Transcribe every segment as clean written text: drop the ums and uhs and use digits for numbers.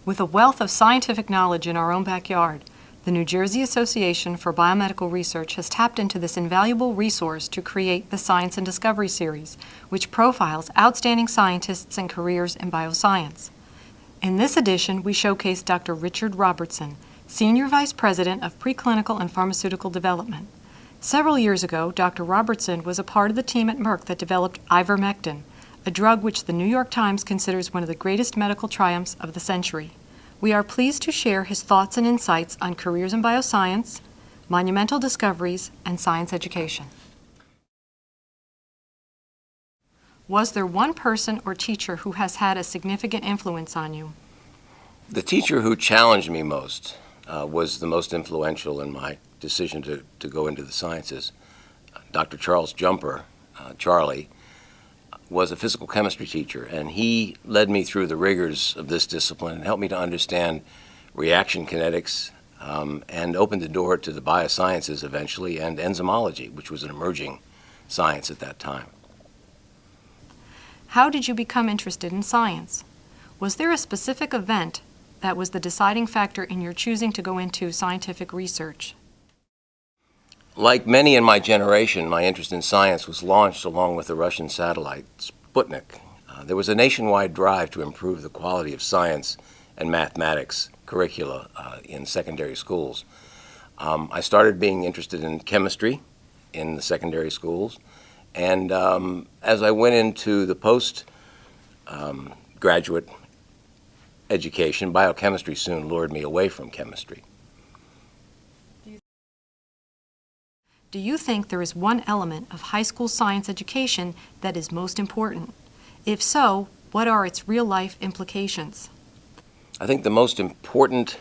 With a wealth of scientific knowledge in our own backyard, the New Jersey Association for Biomedical Research has tapped into this invaluable resource to create the Science and Discovery Series, which profiles outstanding scientists and careers in bioscience. In this edition, we showcase Dr. Richard Robertson, Senior Vice President of Preclinical and Pharmaceutical Development. Several years ago, Dr. Robertson was a part of the team at Merck that developed ivermectin, a drug which the New York Times considers one of the greatest medical triumphs of the century. We are pleased to share his thoughts and insights on careers in bioscience, monumental discoveries, and science education. Was there one person or teacher who has had a significant influence on you? The teacher who challenged me most was the most influential in my decision to go into the sciences. Dr. Charles Jumper, Charlie, was a physical chemistry teacher, and he led me through the rigors of this discipline and helped me to understand reaction kinetics and opened the door to the biosciences eventually and enzymology, which was an emerging science at that time. How did you become interested in science? Was there a specific event that was the deciding factor in your choosing to go into scientific research? Like many in my generation, my interest in science was launched along with the Russian satellite, Sputnik. There was a nationwide drive to improve the quality of science and mathematics curricula in secondary schools. I started being interested in chemistry in the secondary schools, and as I went into the post-graduate education, biochemistry soon lured me away from chemistry. Do you think there is one element of high school science education that is most important? If so, what are its real-life implications? I think the most important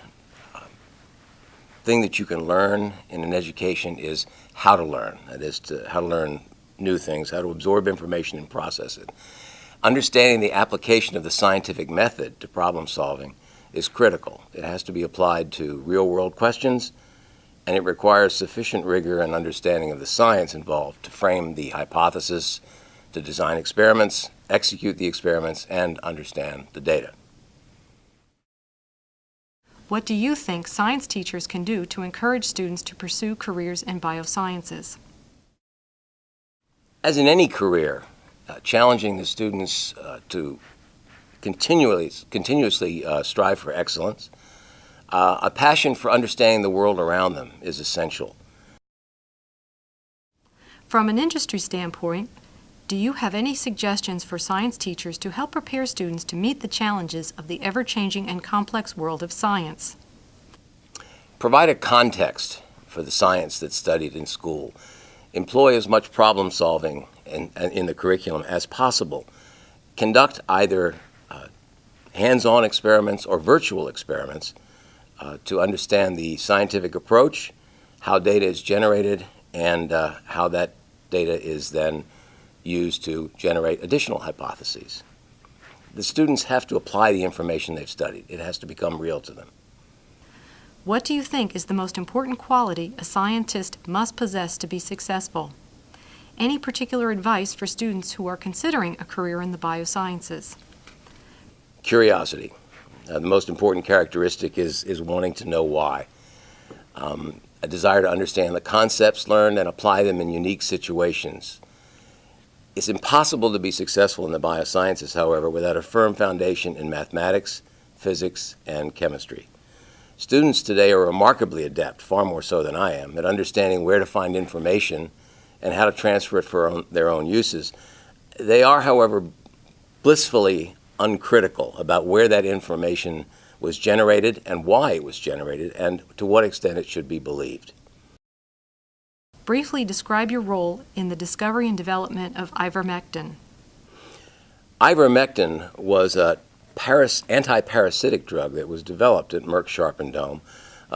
thing that you can learn in an education is how to learn. That is, how to learn new things, how to absorb information and process it. Understanding the application of the scientific method to problem solving is critical. It has to be applied to real-world questions, and it requires sufficient rigor and understanding of the science involved to frame the hypothesis, to design experiments, execute the experiments, and understand the data. What do you think science teachers can do to encourage students to pursue careers in biosciences? As in any career, challenging the students to continuously strive for excellence. A passion for understanding the world around them is essential. From an industry standpoint, do you have any suggestions for science teachers to help prepare students to meet the challenges of the ever-changing and complex world of science? Provide a context for the science that's studied in school. Employ as much problem solving in the curriculum as possible. Conduct either hands-on experiments or virtual experiments to understand the scientific approach, how data is generated, and how that data is then used to generate additional hypotheses. The students have to apply the information they've studied. It has to become real to them. What do you think is the most important quality a scientist must possess to be successful? Any particular advice for students who are considering a career in the biosciences? Curiosity. The most important characteristic is wanting to know why. A desire to understand the concepts learned and apply them in unique situations. It's impossible to be successful in the biosciences, however, without a firm foundation in mathematics, physics, and chemistry. Students today are remarkably adept, far more so than I am, at understanding where to find information and how to transfer it for their own uses. They are, however, blissfully uncritical about where that information was generated and why it was generated and to what extent it should be believed. Briefly describe your role in the discovery and development of ivermectin. Ivermectin was a anti-parasitic drug that was developed at Merck Sharp and Dohme,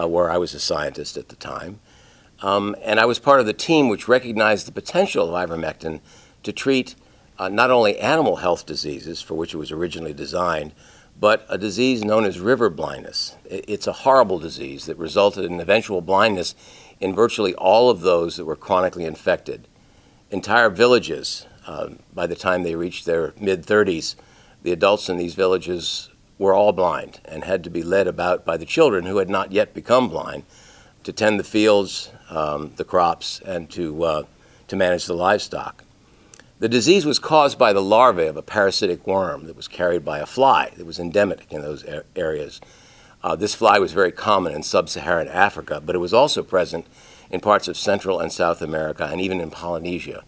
where I was a scientist at the time. And I was part of the team which recognized the potential of ivermectin to treat not only animal health diseases, for which it was originally designed, but a disease known as river blindness. It's a horrible disease that resulted in eventual blindness in virtually all of those that were chronically infected. Entire villages, by the time they reached their mid-30s, the adults in these villages were all blind and had to be led about by the children who had not yet become blind to tend the fields, the crops, and to manage the livestock. The disease was caused by the larvae of a parasitic worm that was carried by a fly that was endemic in those areas. This fly was very common in sub-Saharan Africa, but it was also present in parts of Central and South America and even in Polynesia.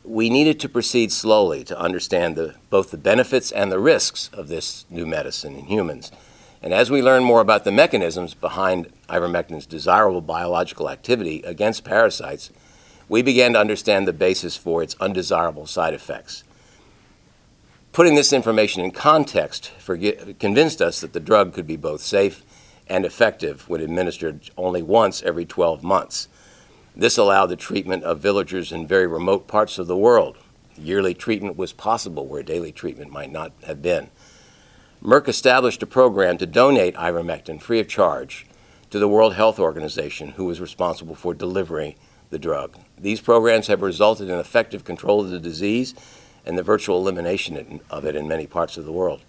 We needed to proceed slowly to understand both the benefits and the risks of this new medicine in humans. And as we learn more about the mechanisms behind ivermectin's desirable biological activity against parasites, we began to understand the basis for its undesirable side effects. Putting this information in context convinced us that the drug could be both safe and effective when administered only once every 12 months. This allowed the treatment of villagers in very remote parts of the world. Yearly treatment was possible where daily treatment might not have been. Merck established a program to donate ivermectin free of charge to the World Health Organization, who was responsible for delivering the drug. These programs have resulted in effective control of the disease and the virtual elimination of it in many parts of the world.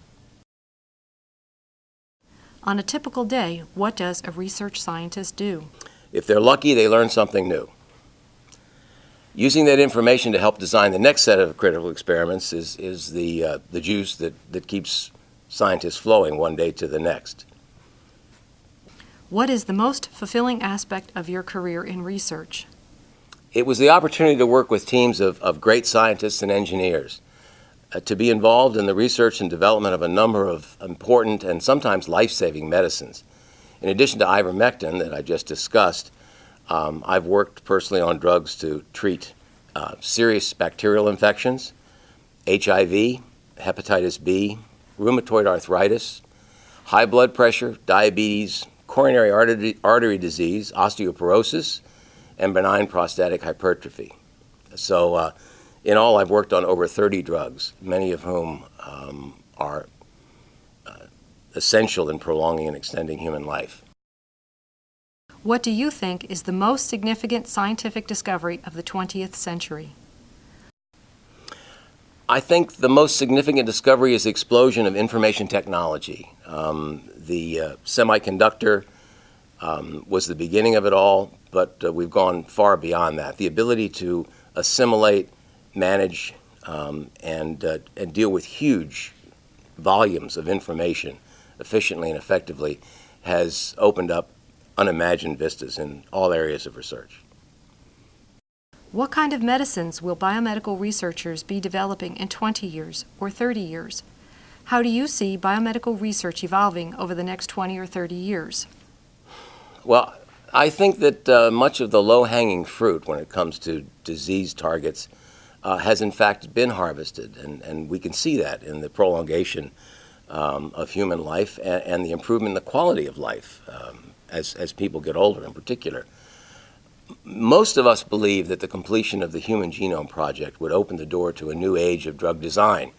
On a typical day, what does a research scientist do? If they're lucky, they learn something new. Using that information to help design the next set of critical experiments is the juice that keeps scientists flowing one day to the next. What is the most fulfilling aspect of your career in research? It was the opportunity to work with teams of great scientists and engineers, to be involved in the research and development of a number of important and sometimes life-saving medicines. In addition to ivermectin that I just discussed, I've worked personally on drugs to treat serious bacterial infections, HIV, hepatitis B, rheumatoid arthritis, high blood pressure, diabetes, coronary artery disease, osteoporosis, and benign prostatic hypertrophy. So in all, I've worked on over 30 drugs, many of whom are essential in prolonging and extending human life. What do you think is the most significant scientific discovery of the 20th century? I think the most significant discovery is the explosion of information technology. The semiconductor was the beginning of it all, but we've gone far beyond that. The ability to assimilate, manage, and deal with huge volumes of information efficiently and effectively has opened up unimagined vistas in all areas of research. What kind of medicines will biomedical researchers be developing in 20 years or 30 years? How do you see biomedical research evolving over the next 20 or 30 years? Well, I think that much of the low-hanging fruit when it comes to disease targets has in fact been harvested, and we can see that in the prolongation of human life and the improvement in the quality of life as people get older in particular. Most of us believe that the completion of the Human Genome Project would open the door to a new age of drug design.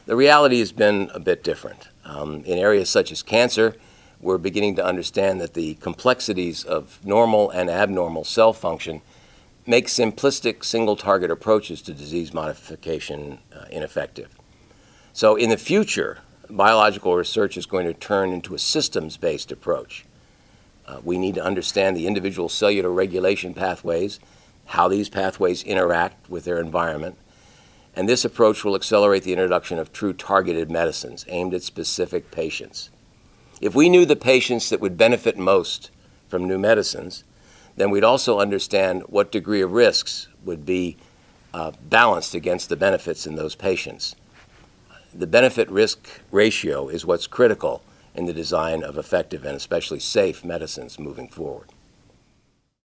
The reality has been a bit different. In areas such as cancer, we're beginning to understand that the complexities of normal and abnormal cell function make simplistic single-target approaches to disease modification ineffective. So in the future, biological research is going to turn into a systems-based approach. We need to understand the individual cellular regulation pathways, how these pathways interact with their environment, and this approach will accelerate the introduction of true targeted medicines aimed at specific patients. If we knew the patients that would benefit most from new medicines, then we'd also understand what degree of risks would be balanced against the benefits in those patients. The benefit-risk ratio is what's critical in the design of effective and especially safe medicines moving forward.